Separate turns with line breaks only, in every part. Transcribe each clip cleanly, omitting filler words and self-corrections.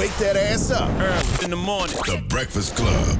Wake that ass up.
Early in the morning.
The Breakfast Club.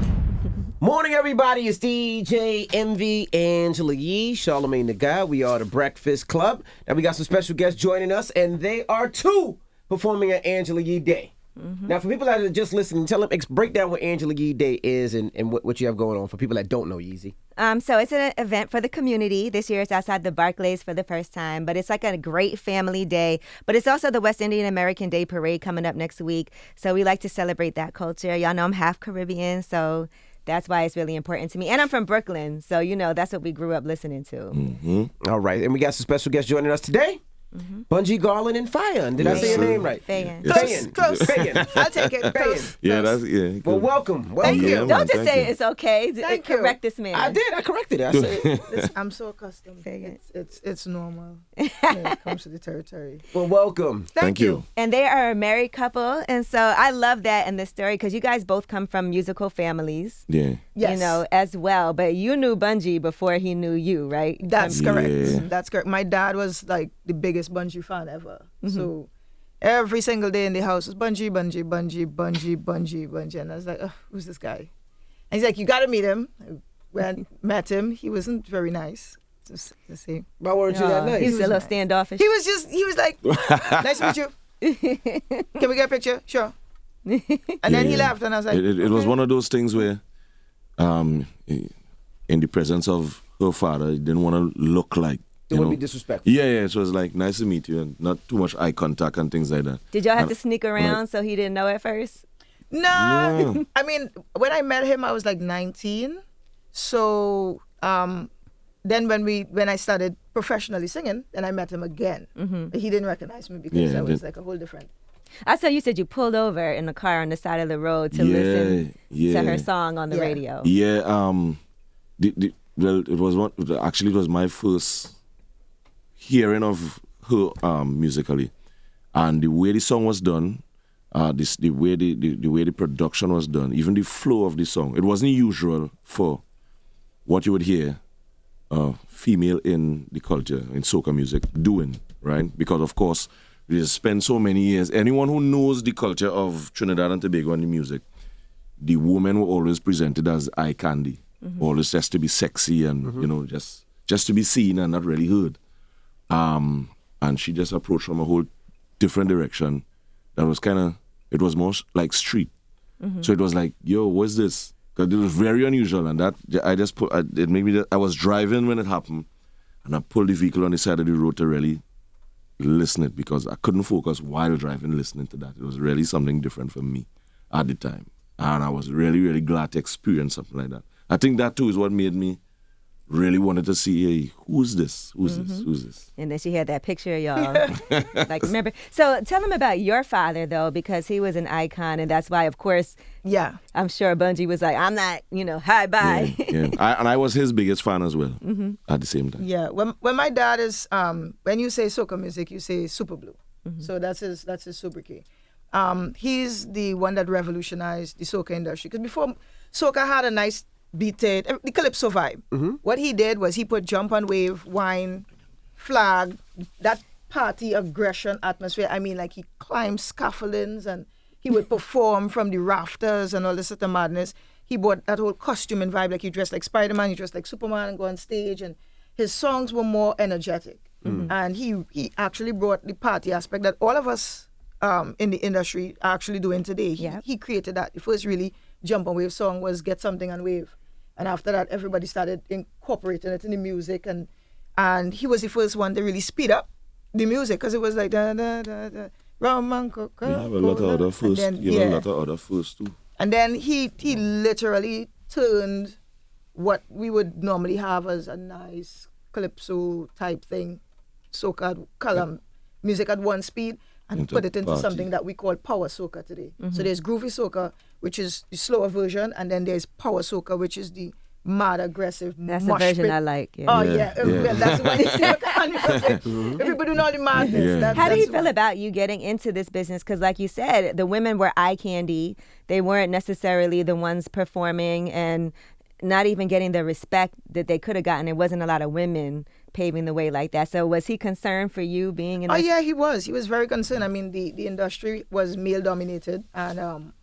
Morning, everybody. It's DJ MV Angela Yee, Charlamagne the Guy. We are the Breakfast Club. Now, we got some special guests joining us, and they are two performing at Angela Yee Day. Mm-hmm. Now, for people that are just listening, break down what Angela Yee Day is and what you have going on for people that don't know Yeezy.
So it's an event for the community. This year it's outside the Barclays for the first time, but it's like a great family day. But it's also the West Indian American Day Parade coming up next week. So we like to celebrate that culture. Y'all know I'm half Caribbean, so that's why it's really important to me. And I'm from Brooklyn, so, you know, that's what we grew up listening to.
Mm-hmm. All right. And we got some special guests joining us today. Mm-hmm. Bunji, Garlin, and Fay-Ann. Did I say your name right?
Fay-Ann.
Close. Fay-Ann.
I'll take it. Close.
Yeah. Well, welcome.
Thank you.
Don't just say it's okay. Correct this man.
I did. I corrected it. I said
I'm so accustomed. It's normal when it comes to the territory.
Well, welcome.
Thank you.
And they are a married couple, and so I love that in this story because you guys both come from musical families.
Yeah.
Yes.
You know, as well. But you knew Bunji before he knew you, right?
That's correct.
Yeah.
That's correct. My dad was like the biggest Bunji fan ever. Mm-hmm. So every single day in the house was Bunji. And I was like, who's this guy? And he's like, you got to meet him. When I met him, he wasn't very nice. Just to say.
Why weren't you that nice?
He was a little standoffish.
He was like, nice to meet you. Can we get a picture? Sure. And then he left, and I was like,
it was one of those things where, in the presence of her father, he didn't want to look like.
It wouldn't be disrespectful.
Yeah. So it was like, nice to meet you, and not too much eye contact and things like that.
Did y'all have to sneak around so he didn't know at first?
No. I mean, when I met him, I was like 19. So then when I started professionally singing, then I met him again. Mm-hmm. He didn't recognize me because I was like a whole different.
I saw you said you pulled over in the car on the side of the road to listen to her song on the radio.
Yeah. Well, it was my first hearing of her musically, and the way the song was done, the way the production was done, even the flow of the song, it wasn't usual for what you would hear female in the culture in soca music doing, right? Because of course we spent so many years. Anyone who knows the culture of Trinidad and Tobago and the music, the women were always presented as eye candy, always just to be sexy and you know just to be seen and not really heard. And she just approached from a whole different direction. That was it was more like street. Mm-hmm. So it was like, yo, what's this? Because it was very unusual, and that it made me. I was driving when it happened, and I pulled the vehicle on the side of the road to really listen it because I couldn't focus while driving listening to that. It was really something different for me at the time, and I was really, really glad to experience something like that. I think that too is what made me really wanted to see, hey, who's this? Who's this?
And then she had that picture of y'all. Like, remember? So tell them about your father, though, because he was an icon, and that's why, of course, I'm sure Bunji was like, I'm not, hi, bye.
Yeah. I was his biggest fan as well at the same time.
Yeah. When my dad is, when you say soca music, you say Super Blue. Mm-hmm. So that's his sobriquet. He's the one that revolutionized the soca industry. Because before, soca had a nice beated, the calypso vibe. Mm-hmm. What he did was he put jump and wave, wine, flag, that party aggression atmosphere. I mean, like he climbed scaffoldings and he would perform from the rafters and all this sort of madness. He brought that whole costume and vibe, like he dressed like Spider-Man, he dressed like Superman and go on stage, and his songs were more energetic. Mm-hmm. And he actually brought the party aspect that all of us in the industry are actually doing today. He created that. The first really jump and wave song was Get Something and Wave. And after that, everybody started incorporating it in the music. And he was the first one to really speed up the music because it was like, da, da, da, da, rum and coca.
You have a lot of other first. A lot of other first too.
And then he literally turned what we would normally have as a nice calypso type thing, soca, column, music at one speed, and put it into
party.
something that we call power soca today. Mm-hmm. So there's groovy soca, which is the slower version, and then there's power soca, which is the mad aggressive.
That's the version I like. Yeah.
Oh yeah. Well, that's the one you say. Everybody doing all the madness.
Yeah.
How do you feel about you getting into this business? Because like you said, the women were eye candy. They weren't necessarily the ones performing, and not even getting the respect that they could have gotten. There wasn't a lot of women paving the way like that. So was he concerned for you being in
Oh
this?
yeah, he was. He was very concerned. I mean, the industry was male dominated, and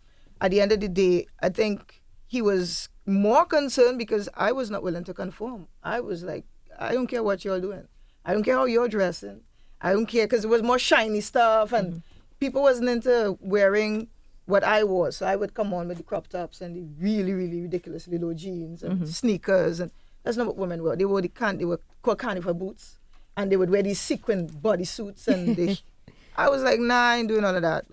at the end of the day, I think he was more concerned because I was not willing to conform. I was like, I don't care what you're doing. I don't care how you're dressing. I don't care because it was more shiny stuff, and people wasn't into wearing what I wore. So I would come on with the crop tops and the really, really ridiculously low jeans and sneakers, and that's not what women wore. They wore they were called carnival boots, and they would wear these sequin bodysuits, and I was like, nah, I ain't doing all of that.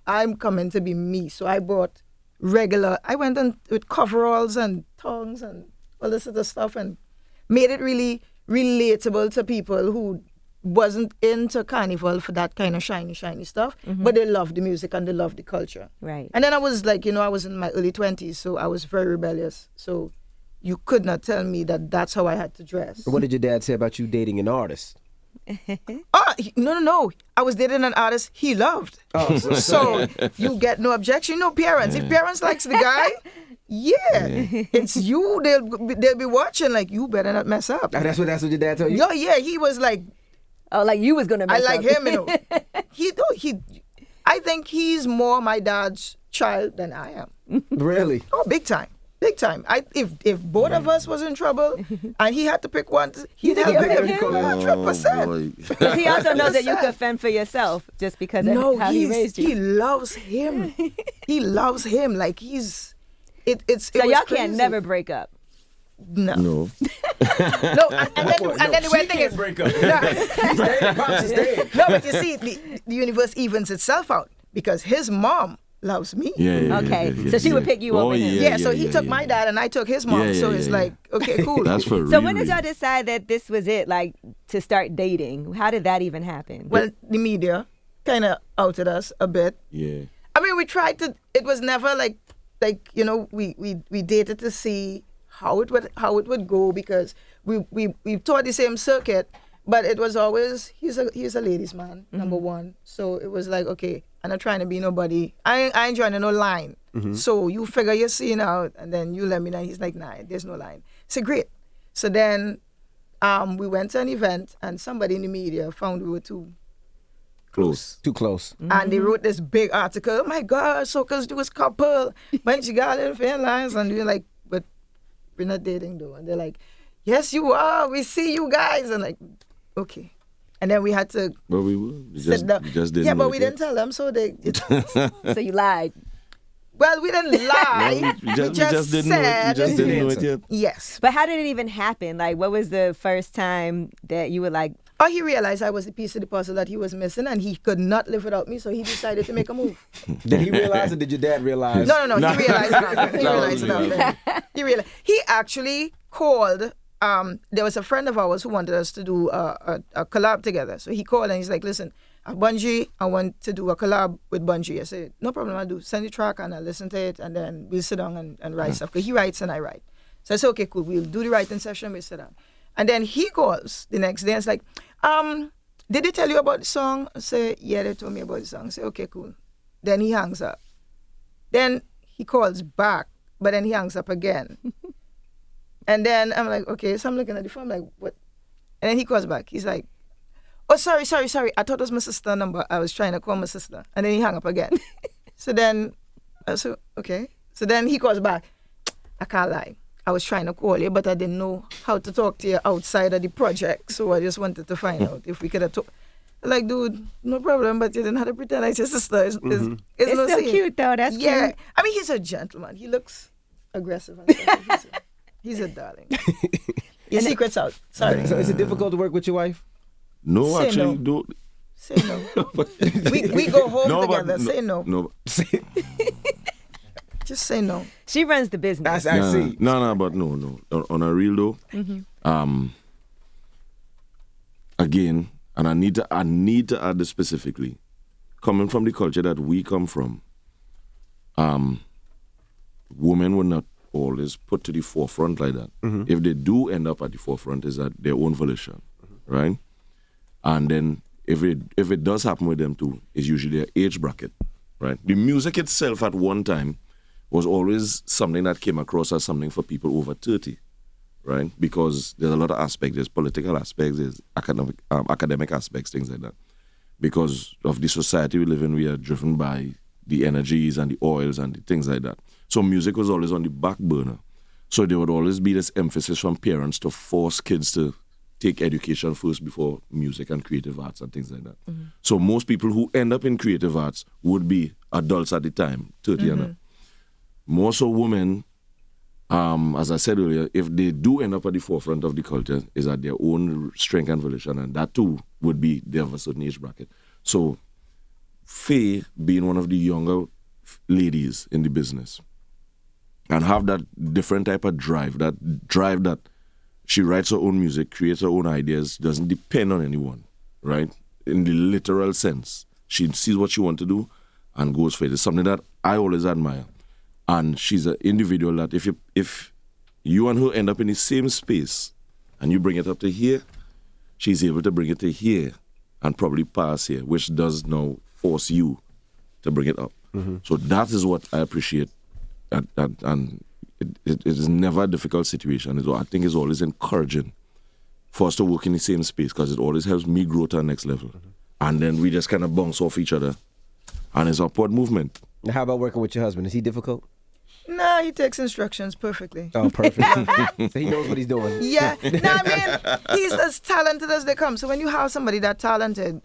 I'm coming to be me. So I brought I went on with coveralls and tongues and all this other stuff, and made it really relatable to people who wasn't into carnival for that kind of shiny stuff, but they loved the music and they loved the culture.
Right.
And then I was like, I was in my early 20s, so I was very rebellious. So you could not tell me that that's how I had to dress.
What did your dad say about you dating an artist?
No. I was dating an artist he loved.
Oh,
So you get no objection. No parents. If parents likes the guy, it's you. They'll be watching like, you better not mess up.
that's what your dad told you?
Yeah. He was like,
Oh, like you was going to mess
I like
up.
him, I think he's more my dad's child than I am.
Really?
Oh, big time. Big time. If both of us was in trouble and he had to pick one, he'd
think
have
he'll pick
picked
him?
100%.
Because he also knows that you could fend for yourself just because of
No,
how he raised you.
he loves him. He loves him. Like it's
So y'all can't never break up.
No.
No.
No, and then the weird thing is,
break up. Pops is dead.
no, but you see, the universe evens itself out because his mom loves me.
Yeah.
Okay, so she would pick you over him.
Yeah, so he took my dad and I took his mom.
Yeah,
so
yeah,
it's
yeah.
like, okay, cool.
That's for real.
So when did y'all decide that this was it, like to start dating? How did that even happen?
Well, the media kind of outed us a bit.
Yeah.
I mean, we tried to. It was never like we dated to see how it would go because we taught the same circuit, but it was always he's a ladies' man, number one. So it was like, okay, I'm not trying to be nobody. I ain't trying to no line. So you figure your scene out, and then you let me know. He's like, nah, there's no line. So great. So then we went to an event, and somebody in the media found we were too
Close.
Too close.
and they wrote this big article. Oh my God, Soca's do a couple. Bunji, Garlin, Fay-Ann, Lyons, and we're like, but we're not dating though. And they're like, yes, you are. We see you guys. And like, okay. And then we had to
But we were. We
sit
just,
down.
we just didn't
Yeah,
know
but
it
we
yet.
didn't tell them, so they.
So you lied.
Well, we didn't lie.
We just didn't know it. We just didn't know it yet.
Yes.
But how did it even happen? Like, what was the first time that you were like,
Oh, he realized I was the piece of the puzzle that he was missing, and he could not live without me, so he decided to make a move.
Did he realize or did your dad realize?
No. He realized nothing. He realized nothing. He actually called. There was a friend of ours who wanted us to do a collab together. So he called and he's like, listen, Bunji, I want to do a collab with Bunji. I said, no problem, I'll do. Send the track and I'll listen to it, and then we'll sit down and write stuff. Because he writes and I write. So I said, okay, cool. We'll do the writing session, we'll sit down. And then he calls the next day and it's like, did they tell you about the song? I say, yeah, they told me about the song. I say, okay, cool. Then he hangs up. Then he calls back, but then he hangs up again. And then I'm like, okay, so I'm looking at the phone, I'm like, what? And then he calls back. He's like, oh, sorry. I thought it was my sister's number. I was trying to call my sister. And then he hung up again. So then, I said, okay. So then he calls back. I can't lie. I was trying to call you, but I didn't know how to talk to you outside of the project. So I just wanted to find out if we could have talked. Like, dude, no problem, but you didn't have to pretend like your sister. It's no
it's so
scene.
cute though, that's
Yeah.
cute.
I mean, he's a gentleman. He looks aggressive. And stuff. He's a darling. Your secret's out. Sorry.
So is it difficult to work with your wife?
No,
Say
actually,
no.
do.
Say no. we go home
No, but
together. Say no.
No.
Just say no.
She runs the business.
I see.
No, but no. On a real though, again, and I need to add this specifically, coming from the culture that we come from, women were not always put to the forefront like that. If they do end up at the forefront, is at their own volition, right? And then if it does happen with them too, it's usually their age bracket, right? The music itself at one time was always something that came across as something for people over 30, right? Because there's a lot of aspects. There's political aspects, there's academic aspects, things like that. Because of the society we live in, we are driven by the energies and the oils and the things like that. So music was always on the back burner. So there would always be this emphasis from parents to force kids to take education first before music and creative arts and things like that. So most people who end up in creative arts would be adults at the time, 30 and up. More so women, as I said earlier, if they do end up at the forefront of the culture, is at their own strength and volition, and that too would be they have a certain age bracket. So Faye, being one of the younger ladies in the business, and have that different type of drive that she writes her own music, creates her own ideas, doesn't depend on anyone, right? In the literal sense. She sees what she wants to do and goes for it. It's something that I always admire. And she's an individual that if you and her end up in the same space and you bring it up to here, she's able to bring it to here and probably pass here, which does now force you to bring it up. So that is what I appreciate. And it is never a difficult situation. I think it's always encouraging for us to work in the same space because it always helps me grow to the next level. And then we just kind of bounce off each other. And it's upward movement.
Now, how about working with your husband? Is he difficult?
Nah, he takes instructions perfectly.
Oh, perfect. So he knows what he's doing.
Yeah. No, I mean, he's as talented as they come. So when you have somebody that talented,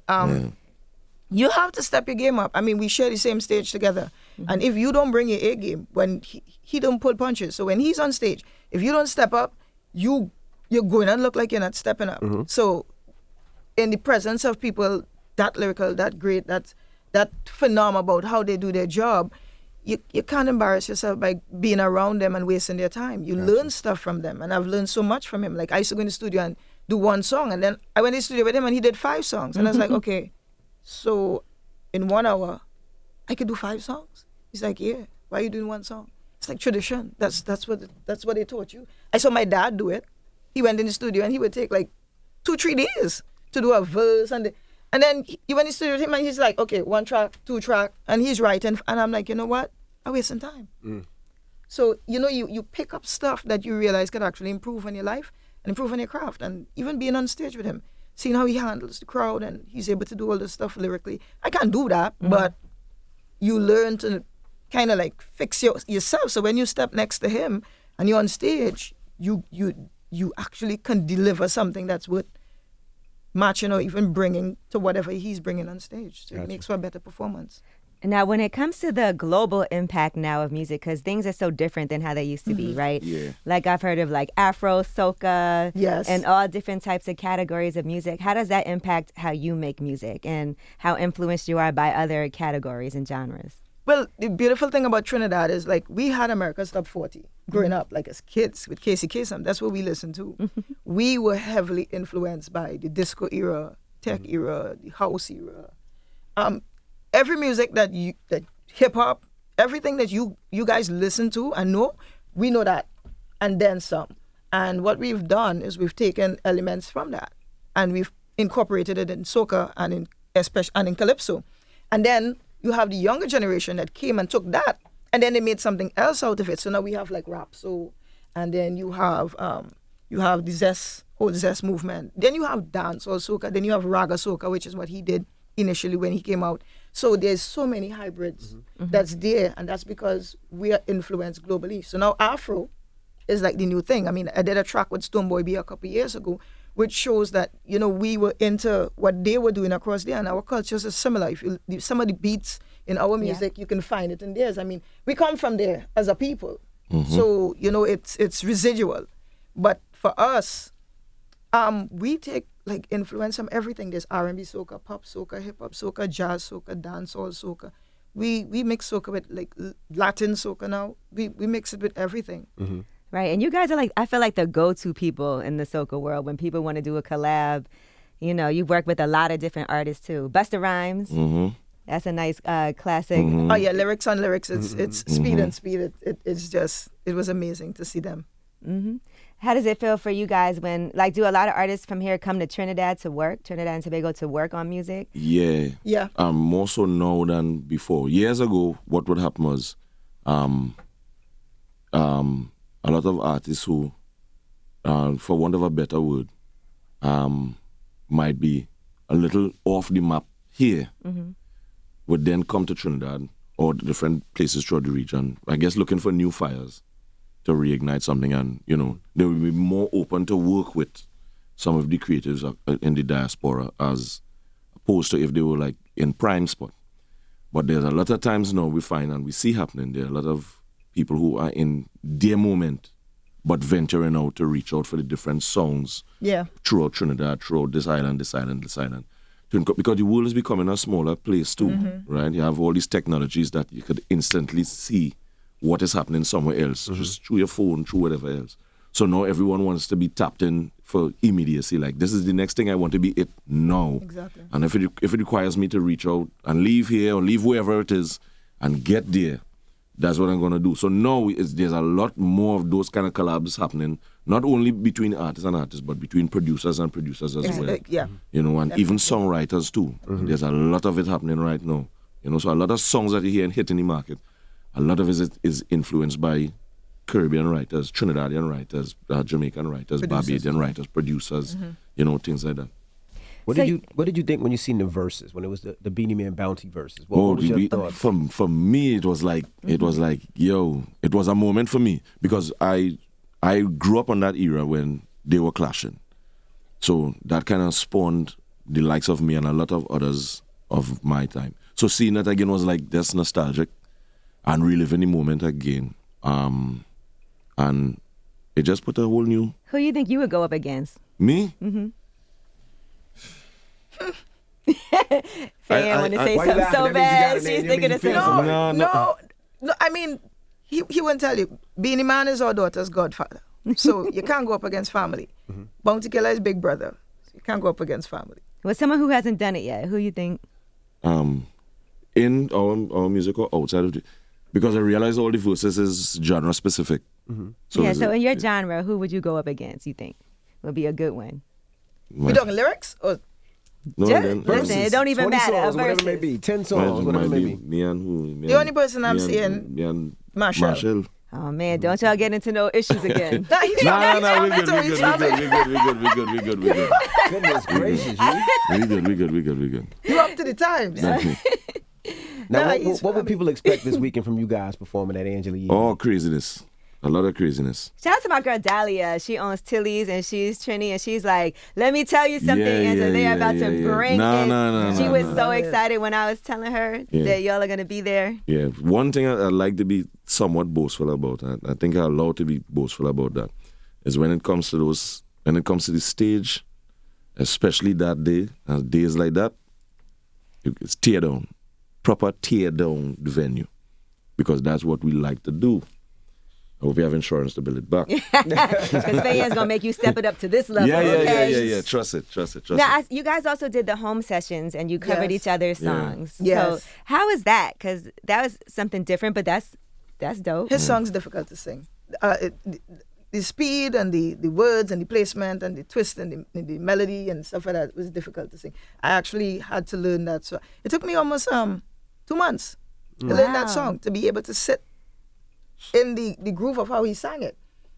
you have to step your game up. I mean, we share the same stage together. And if you don't bring your A game, when he don't pull punches. So when he's on stage, if you don't step up, you're going to look like you're not stepping up. So in the presence of people that lyrical, that great, that phenomenal about how they do their job, you can't embarrass yourself by being around them and wasting their time. You learn stuff from them. And I've learned so much from him. Like, I used to go in the studio and do one song. And then I went in the studio with him and he did 5 songs. And I was like, okay, so in 1 hour, I could do 5 songs. He's like, yeah, why are you doing 1 song? It's like tradition. That's what they taught you. I saw my dad do it. He went in the studio and he would take like 2-3 days to do a verse. And then you went in the studio with him and he's like, okay, 1 track, 2 track. And he's writing. And I'm like, you know what? I'm wasting time. So, you pick up stuff that you realize could actually improve on your life and improve on your craft. And even being on stage with him, seeing how he handles the crowd and he's able to do all this stuff lyrically. I can't do that, but you learn to kind of like fix yourself. So when you step next to him and you're on stage, you actually can deliver something that's worth matching or even bringing to whatever he's bringing on stage. So it makes for a better performance.
Now, when it comes to the global impact now of music, because things are so different than how they used to be, right?
Yeah.
Like I've heard of like Afro, Soca,
Yes.
and all different types of categories of music. How does that impact how you make music and how influenced you are by other categories and genres?
Well, the beautiful thing about Trinidad is like we had America's Top 40 growing up, like as kids with Casey Kasem. That's what we listened to. We were heavily influenced by the disco era, tech era, the house era. Every music that hip hop, everything that you guys listen to and know, we know that, and then some. And what we've done is we've taken elements from that and we've incorporated it in soca and in calypso. And then you have the younger generation that came and took that, and then they made something else out of it. So now we have like rap, and then you have the whole zest movement. Then you have dance or soca. Then you have raga soca, which is what he did initially when he came out. So there's so many hybrids that's there, and that's because we are influenced globally. So now Afro is like the new thing. I mean, I did a track with Stonebwoy B a couple of years ago, which shows that, we were into what they were doing across there, and our cultures are similar. If some of the beats in our music, you can find it in theirs. I mean, we come from there as a people. So, it's residual. But for us, we take like influence from everything. There's R&B soca, pop soca, hip hop soca, jazz soca, dancehall soca. We mix soca with like Latin soca now. We mix it with everything.
Right, and you guys are like, I feel like the go-to people in the soca world when people want to do a collab. You work with a lot of different artists too. Busta Rhymes, that's a nice classic.
Oh yeah, lyrics on lyrics. It's speed and speed. It was amazing to see them.
How does it feel for you guys when, like, do a lot of artists from here come to Trinidad and Tobago to work on music?
Yeah. More so now than before. Years ago, what would happen was a lot of artists who, for want of a better word, might be a little off the map here, would then come to Trinidad or different places throughout the region, I guess looking for new fires to reignite something, and they will be more open to work with some of the creatives in the diaspora as opposed to if they were like in prime spot. But there's a lot of times now we find and we see happening, there are a lot of people who are in their moment but venturing out to reach out for the different sounds throughout Trinidad, throughout this island. Because the world is becoming a smaller place too, right? You have all these technologies that you could instantly see what is happening somewhere else, just through your phone, through whatever else. So now everyone wants to be tapped in for immediacy. Like, this is the next thing I want to be it now.
Exactly.
And if it requires me to reach out and leave here or leave wherever it is and get there, that's what I'm going to do. So now there's a lot more of those kind of collabs happening, not only between artists and artists, but between producers and producers as well.
Yeah.
And definitely. Even songwriters too. There's a lot of it happening right now. So a lot of songs that you hear and hit in the market, a lot of it is influenced by Caribbean writers, Trinidadian writers, Jamaican writers, Barbadian writers, producers, things like that.
What did you think when you seen the verses, when it was the Beanie Man Bounty verses? What was your thoughts?
For me, it was like, it was a moment for me because I grew up on that era when they were clashing. So that kind of spawned the likes of me and a lot of others of my time. So seeing that again was like, that's nostalgic and reliving the moment again. And it just put a whole new...
Who you think you would go up against?
Me?
Mm-hmm. Fay-Ann want to say something so bad. She's thinking of something.
No. I mean, he won't tell you. Beanie Man is our daughter's godfather. So you can't go up against family. Bounty Killer is big brother. So you can't go up against family.
Well, someone who hasn't done it yet, who you think?
In our music or outside of it, because I realize all the verses is genre specific.
So in your genre, who would you go up against, you think would be a good one?
We talking lyrics? Or?
No,
listen, it don't even matter.
Songs, whatever it may be, 10 songs, whatever it may be.
Me and who?
The only person I'm seeing,
me and
Marshall.
Oh man, don't y'all get into no issues again.
No, we good.
Goodness gracious,
We good.
You up to the times.
Now, what would people expect this weekend from you guys performing at Angela Yee?
Oh, craziness. A lot of craziness.
Shout out to my girl Dahlia. She owns Tilly's and she's Trini and she's like, let me tell you something, Angela. They're about to bring it. She was so excited when I was telling her that y'all are going to be there.
Yeah, one thing I'd like to be somewhat boastful about, I think I'm allowed to be boastful about that, is when it comes to the stage, especially that day, and days like that, it's tear down. Proper tear down the venue. Because that's what we like to do. I hope you have insurance to build it back.
Because Fay-Ann's going to make you step it up to this level.
Yeah. Trust it.
Now, you guys also did the home sessions and you covered each other's songs.
Yes.
So how is that? Because that was something different, but that's dope.
His song's difficult to sing. The speed and the words and the placement and the twist and the melody and stuff like that was difficult to sing. I actually had to learn that. So it took me almost 2 months to learn that song, to be able to sit in the groove of how he sang it.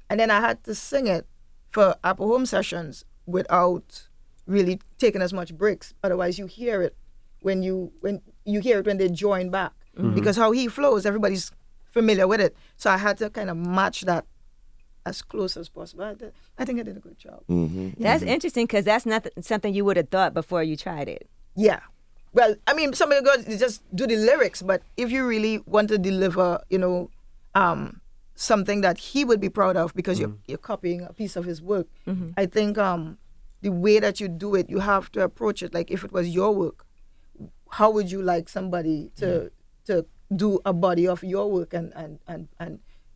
And then I had to sing it for Apple Home sessions without really taking as much breaks. Otherwise you hear it when they join back. Because how he flows, everybody's familiar with it. So I had to kind of match that as close as possible. I think I did a good job.
That's interesting because that's not something you would have thought before you tried it.
Yeah. Well, I mean, somebody goes, just do the lyrics, but if you really want to deliver, something that he would be proud of because you're copying a piece of his work, I think the way that you do it, you have to approach it like if it was your work. How would you like somebody to do a body of your work? And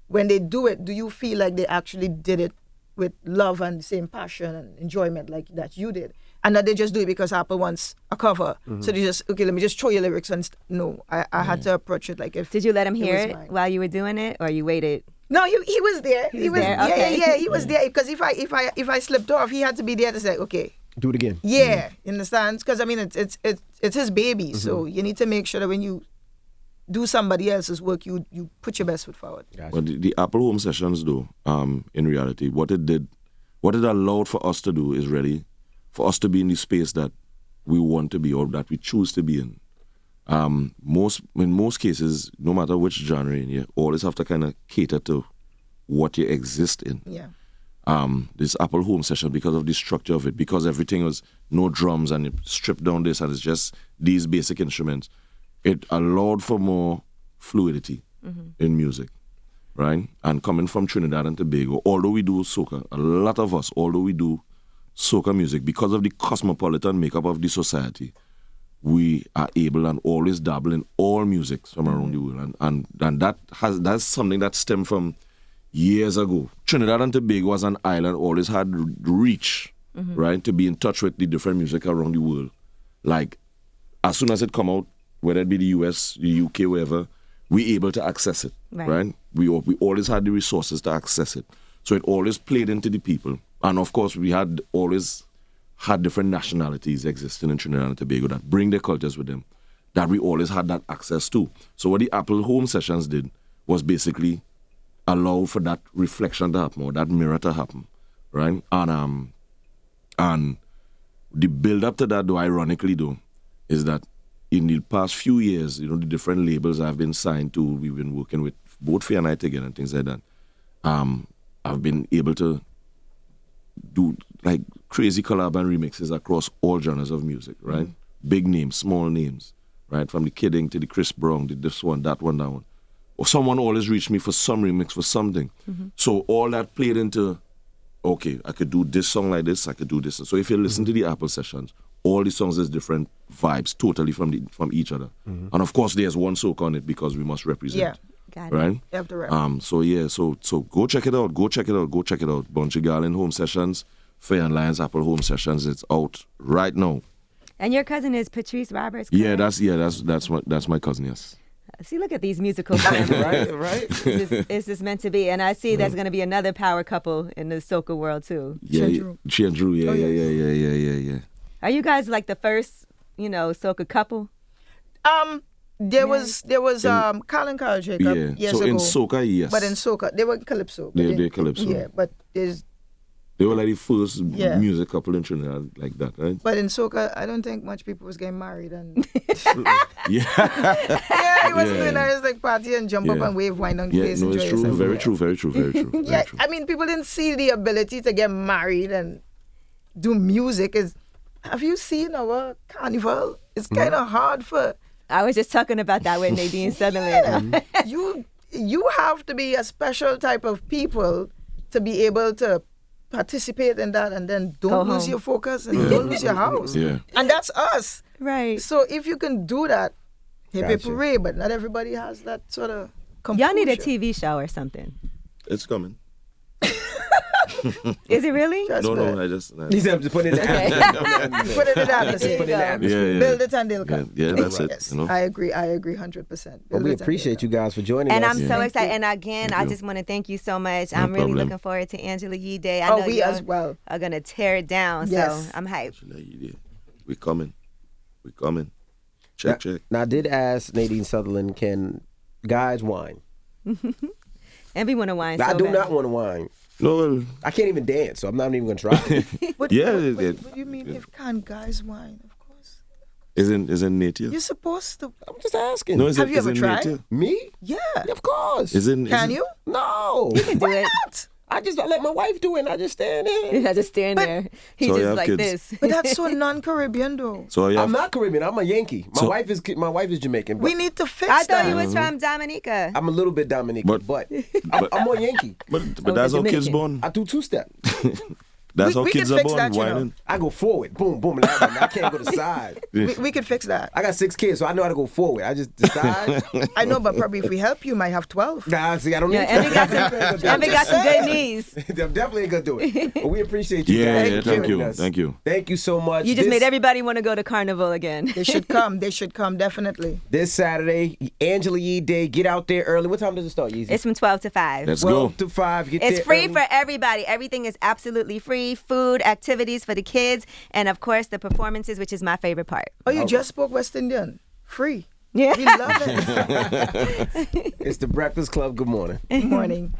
when they do it, do you feel like they actually did it with love and the same passion and enjoyment like that you did? And that they just do it because Apple wants a cover. So they just, okay, let me just throw your lyrics. And no, I had to approach it like if...
Did you let him hear it while you were doing it, or you waited?
No, he was there. He was there.
Okay.
Yeah, he was there. Because if I slipped off, he had to be there to say, okay,
do it again.
Yeah, you understand? Because I mean, it's his baby, so you need to make sure that when you do somebody else's work, you put your best foot forward.
But the Apple Home Sessions, though, in reality, what it allowed for us to do is really for us to be in the space that we want to be or that we choose to be in. In most cases, no matter which genre, you always have to kind of cater to what you exist in.
Yeah.
This Apple Home Session, because of the structure of it, because everything was no drums and you strip down this and it's just these basic instruments, it allowed for more fluidity in music, right? And coming from Trinidad and Tobago, although we do soca, a lot of us, although we do soca music, because of the cosmopolitan makeup of the society, we are able and always dabble in all music from around the world. And that's something that stemmed from years ago. Trinidad and Tobago as an island always had reach, right, to be in touch with the different music around the world. Like, as soon as it come out, whether it be the US, the UK, wherever, we able to access it, right? We always had the resources to access it. So it always played into the people. And of course, we had always had different nationalities existing in Trinidad and Tobago that bring their cultures with them, that we always had that access to. So what the Apple Home Sessions did was basically allow for that reflection to happen or that mirror to happen, right? And the build up to that, though, ironically, though, is that in the past few years, the different labels I've been signed to, we've been working with both Fay and I together and things like that. I've been able to do like crazy collab and remixes across all genres of music, right? Big names, small names, right? From the Kidding to the Chris Brown, to this one, that one. Or someone always reached me for some remix for something. So all that played into, okay, I could do this song like this, I could do this. So if you listen to the Apple Sessions, all the songs has different vibes totally from each other. And of course there's one soca on it because we must represent.
Yeah.
Got it.
Right?
You have to rep.
So go check it out. Go check it out. Bunji Garlin Home Sessions, Fay-Ann Lyons Apple Home Sessions. It's out right now.
And your cousin is Patrice Roberts.
Yeah,
correct?
that's my cousin, yes.
See, look at these musical families.
right?
It's just meant to be. And I see there's going to be another power couple in the soca world, too.
Yeah, she and Drew.
Oh,
Yeah.
Are you guys like the first, soca couple?
There was Carl and Carl Jacob years
so
ago.
in soca, yes.
But in soca, they were calypso.
They're calypso.
Yeah, but
they were like the first music couple in Trinidad like that, right?
But in soca, I don't think much people was getting married. And
Yeah.
he was doing that. It's like party and jump up and wave, wind down the place.
No, it's
enjoy
true.
yourself.
Very true. Very true.
Yeah, I mean, people didn't see the ability to get married and do music. Have you seen our carnival? It's kind of hard for...
I was just talking about that with Nadine Sutherland.
You have to be a special type of people to be able to participate in that, and then don't lose your focus and don't lose your house.
Yeah.
And that's us.
Right.
So if you can do that, hip
Gotcha.
hooray, but not everybody has that sort of composure.
Y'all need a TV show or something.
It's coming.
Is it really?
No, I just...
He said, just put it in the atmosphere.
Put it in the atmosphere.
Put it in the atmosphere.
Yeah.
Build it and they'll come.
Yeah, that's it.
Yes,
You know?
I agree 100%.
But we appreciate you guys for joining
And
us.
I'm so excited. And again, I just want to thank you so much. I'm really
problem.
looking forward to Angela Yee Day. I know
we
y'all
as well.
are going to tear it down.
Yes.
So I'm hyped.
We're coming. Check.
Now, I did ask Nadine Sutherland, can guys whine?
And we want to wine.
I
so
do
bad.
not want to whine.
No, well,
I can't even dance, so I'm not even going to try.
What
Yeah,
do you mean if can't guys whine? Of course.
isn't native?
You're supposed to.
I'm just asking.
No, is
Have
it,
you ever
isn't
tried?
native?
Me?
Yeah.
Of course.
Can you?
No.
Do
Why
it.
not?
I let my wife do it and I just stand there.
I just stand there. He
So you
just
have
like
kids?
this.
But that's so non-Caribbean though.
So you
I'm
have,
not Caribbean. I'm a Yankee. My
So-
wife is Jamaican. But
We need to fix
I
that.
thought you was from Dominica.
I'm a little bit Dominican, but I'm more Yankee.
but
Oh,
that's how kids
Dominican.
born.
I do two-step.
That's how
we
kids
could
are
fix
born,
that, you know.
whining.
I go forward. Boom, boom. And I can't go to the side.
We could fix that.
I got 6 kids, so I know how to go forward. I just decide.
I know, but probably if we help you, might have 12.
Nah, see, I don't need
Yeah, and we got some good knees.
I'm definitely gonna do it. But we appreciate you
Yeah,
guys.
yeah,
for
thank
joining
you,
us.
thank you.
Thank you so much.
You just
This-
made everybody want to go to Carnival again.
They should come. They should come, definitely.
This Saturday, Angela Yee Day. Get out there early. What time does it start, Yeezy?
It's from 12 to 5.
Let's
12
go.
to 5. Get
It's
there
free
early.
for everybody. Everything is absolutely free. Food, activities for the kids, and of course the performances, which is my favorite part.
Oh, you just spoke West Indian. Free.
Yeah.
We love it.
It's the Breakfast Club. Good morning.
Good morning.